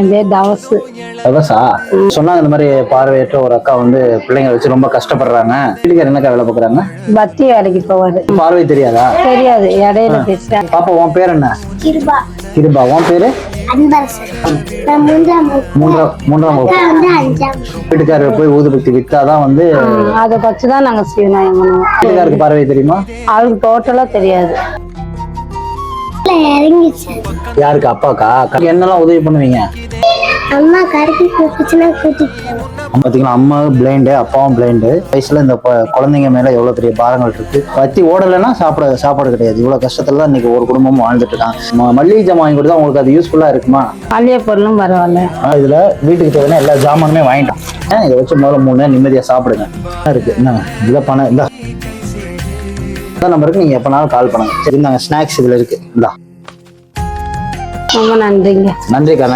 என் பேர் தவசு. தவசா? சொன்னாங்க இந்த மாதிரி பார்வையற்ற ஒரு அக்கா வந்து பிள்ளைங்க வச்சு ரொம்ப கஷ்டப்படுறாங்க. வீட்டுக்காரர் என்னக்கா வேலை பார்க்குறாங்க? பத்தி வேலைக்கு போவாரு. பார்வை தெரியாதா? தெரியாது, இடையில பேசுறேன். பாப்பா உன் பேர் என்ன? கிருபா. கிருபா. உன் பேரு? அன்பரசன். நான் மூன்றாம் வகுப்பு. வீட்டுக்காரர் போய் ஊதுபத்தி வித்தாதான் வந்து அதை வச்சுதான் நாங்க செய்யணும். வீட்டுக்காருக்கு பார்வை தெரியுமா? அவருக்கு டோட்டலா தெரியாது. இறங்கிச்சு. யாருக்கு? அப்பாக்கா? என்னெல்லாம் உதவி பண்ணுவீங்க? அம்மா கடைக்கு கூப்பிச்சுன்னா கூட்டிட்டு பாத்தீங்கன்னா அம்மா பிளைண்டு, அப்பாவும் பிளைண்டு. வயசுல இந்த குழந்தைங்க மேல எவ்வளவு பெரிய பாரங்கள் இருக்கு. பத்தி ஓடலைன்னா சாப்பாடு கிடையாது. இவ்வளவு கஷ்டத்துல தான் இன்னைக்கு ஒரு குடும்பமும் வாழ்ந்துட்டு இருக்காங்க. மளிகை ஜாமான் வாங்கி கொடுத்தா உங்களுக்கு அது யூஸ்ஃபுல்லா இருக்குமா? மளிகை பொருளும் பரவாயில்ல. இதுல வீட்டுக்கு தேவையான எல்லா ஜாமானுமே வாங்கிட்டோம். இதை வச்சு முதல்ல 3 நேரம் நிம்மதியா சாப்பிடுங்க. இருக்கு என்னங்க இதுல பணம் இந்த நம்பருக்கு நீங்க எப்பனாலும் கால் பண்ணுங்க. சரி, இந்தாங்க ஸ்நாக்ஸ் இதுல இருக்கு. இந்தா. ரொம்ப நன்றிங்க. நன்றிக்கா.